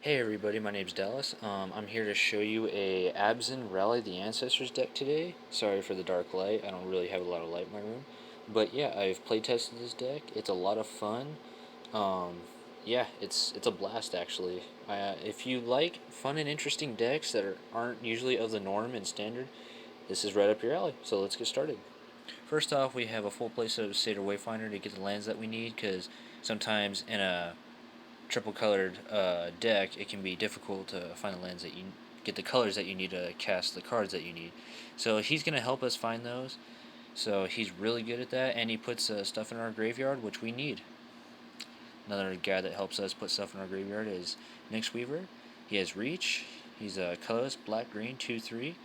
Hey everybody, my name's Dallas. I'm here to show you a Abzan Rally the Ancestors deck today. Sorry for the dark light, I don't really have a lot of light in my room. But yeah, I've play tested this deck. It's a lot of fun. Um, yeah, it's a blast actually. If you like fun and interesting decks that aren't usually of the norm and standard, this is right up your alley. So let's get started. First off, we have a full playset of Seder Wayfinder to get the lands that we need, because sometimes in a triple colored deck, it can be difficult to find the lands that you get the colors that you need to cast the cards that you need. So he's going to help us find those. So he's really good at that, and he puts stuff in our graveyard, which we need. Another guy that helps us put stuff in our graveyard is Nyx Weaver. He has Reach. He's a colorless, black, green, 2/3.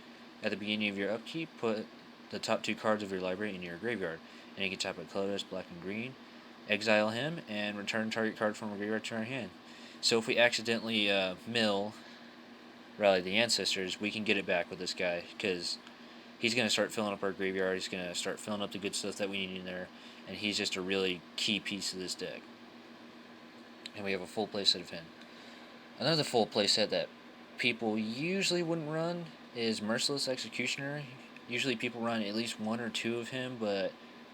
At the beginning of your upkeep, put the top two cards of your library in your graveyard. And you can tap a colorless, black, and green, exile him, and return target card from our graveyard to our hand. So if we accidentally mill Rally the Ancestors, we can get it back with this guy, because he's going to start filling up our graveyard. He's going to start filling up the good stuff that we need in there, and he's just a really key piece of this deck. And we have a full playset of him. Another full playset that people usually wouldn't run is Merciless Executioner. Usually people run at least one or two of him, but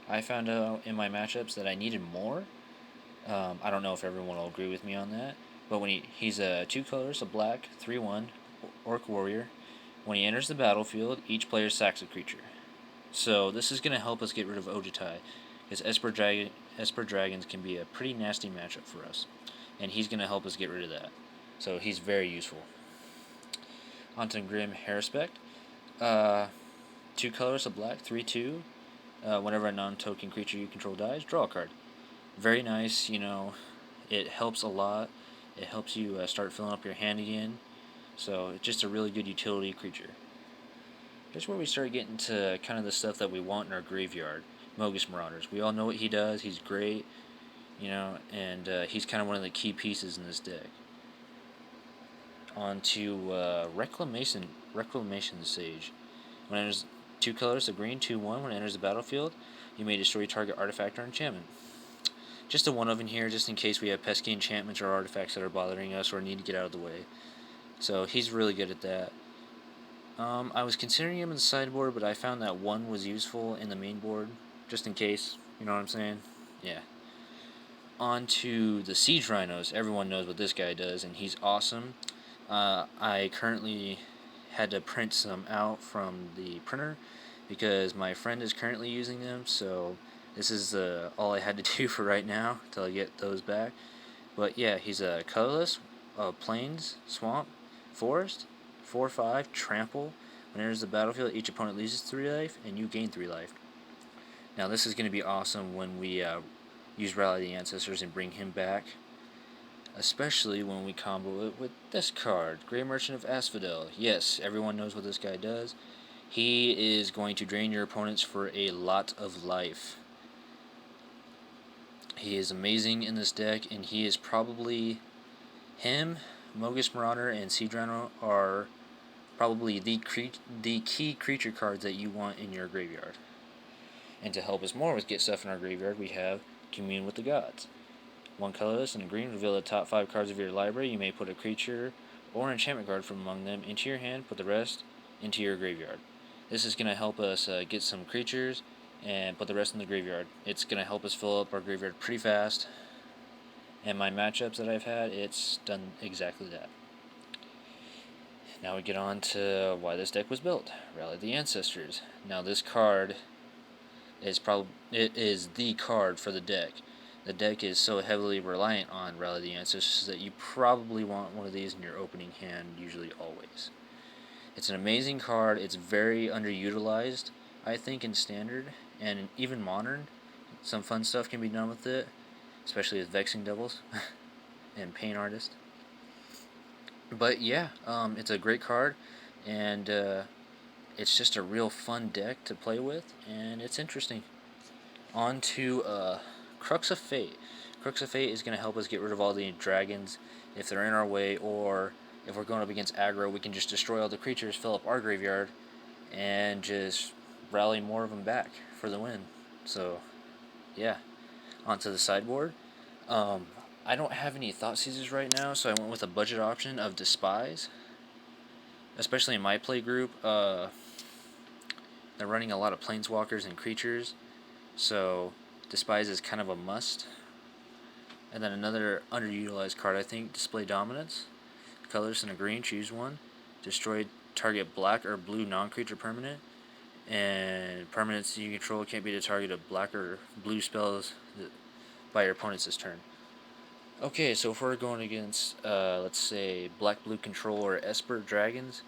I found out in my matchups that I needed more. I don't know if everyone will agree with me on that, but when he's a two colors, a black, 3/1 orc warrior. When he enters the battlefield, each player sacks a creature. So this is going to help us get rid of Ojutai, because Esper Dragons can be a pretty nasty matchup for us, and he's going to help us get rid of that. So he's very useful. Onto Grim Harespect. Uh, two colors, a black, 3/2. Whenever a non-token creature you control dies, draw a card. Very nice, it helps a lot. It helps you start filling up your hand again. So it's just a really good utility creature. Here's where we start getting to kind of the stuff that we want in our graveyard. Mogis Marauders. We all know what he does. He's great, and he's kind of one of the key pieces in this deck. On to Reclamation Sage. When it enters two colors, a green, 2/1. When it enters the battlefield, you may destroy target artifact or enchantment. Just a one of in here, just in case we have pesky enchantments or artifacts that are bothering us or need to get out of the way. So he's really good at that. I was considering him in the sideboard, but I found that one was useful in the main board, just in case. You know what I'm saying? Yeah. On to the Siege Rhinos. Everyone knows what this guy does, and he's awesome. I currently had to print some out from the printer because my friend is currently using them, so this is all I had to do for right now until I get those back. But yeah, he's a colorless, plains, swamp, forest, 4/5, trample. When it enters the battlefield, each opponent loses 3 life, and you gain 3 life. Now this is going to be awesome when we use Rally the Ancestors and bring him back, especially when we combo it with this card, Grey Merchant of Asphodel. Yes, everyone knows what this guy does. He is going to drain your opponents for a lot of life. He is amazing in this deck, and he is probably him, Mogis Marauder, and Siege Rhino are probably the key creature cards that you want in your graveyard. And to help us more with get stuff in our graveyard, we have Commune with the Gods. One colorless and a green, reveal the top 5 cards of your library. You may put a creature or enchantment card from among them into your hand, put the rest into your graveyard. This is going to help us get some creatures and put the rest in the graveyard. It's going to help us fill up our graveyard pretty fast, and my matchups that I've had, it's done exactly that. Now we get on to why this deck was built. Rally the Ancestors. Now this card is the card for the deck. The deck is so heavily reliant on Rally the Ancestors that you probably want one of these in your opening hand, usually always. It's an amazing card. It's very underutilized, I think, in Standard and even Modern. Some fun stuff can be done with it, especially with Vexing Devils and Pain Artist. But yeah, it's a great card, and it's just a real fun deck to play with, and it's interesting. On to Crux of Fate. Crux of Fate is going to help us get rid of all the dragons if they're in our way, or if we're going up against aggro, we can just destroy all the creatures, fill up our graveyard, and just rally more of them back for the win. So, yeah. Onto the sideboard. I don't have any Thought Seizes right now, so I went with a budget option of Despise. Especially in my play group, they're running a lot of Planeswalkers and creatures, so Despise is kind of a must. And then another underutilized card, I think, Display Dominance. Colors in a green, choose one. Destroy target black or blue non-creature permanent. And permanents you control can't be the target of black or blue spells by your opponent's this turn. Okay, so if we're going against, let's say, black-blue control or Esper Dragons,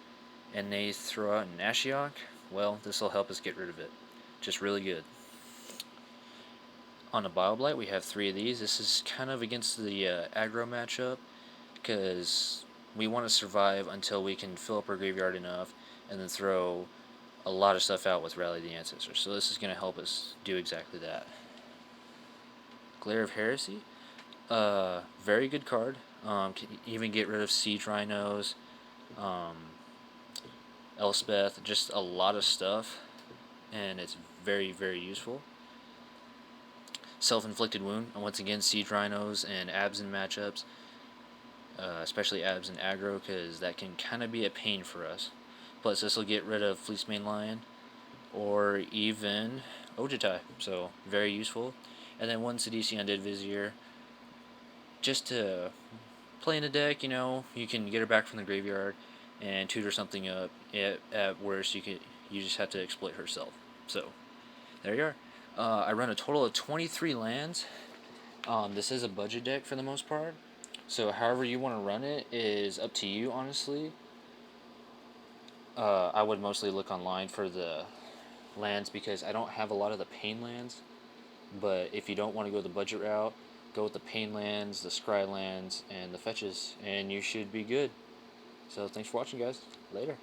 and they throw out an Ashiok, well, this will help us get rid of it. Just really good. On a Bioblight, we have 3 of these. This is kind of against the aggro matchup, because we want to survive until we can fill up our graveyard enough, and then throw a lot of stuff out with Rally the Ancestors. So this is going to help us do exactly that. Glare of Heresy, very good card. Can even get rid of Siege Rhinos, um, Elspeth, just a lot of stuff, and it's very, very useful. Self-inflicted wound, and once again, Siege Rhinos and Abzan matchups, especially Abzan aggro, because that can kind of be a pain for us. Plus, this will get rid of Fleecemane Lion, or even Ojutai, so very useful. And then one Sidisi Undead Vizier, just to play in the deck, you can get her back from the graveyard and tutor something up. At worst, you just have to exploit herself. So there you are. I run a total of 23 lands. This is a budget deck for the most part. So however you want to run it is up to you, honestly. I would mostly look online for the lands because I don't have a lot of the pain lands. But if you don't want to go the budget route, go with the pain lands, the scry lands, and the fetches, and you should be good. So thanks for watching, guys. Later.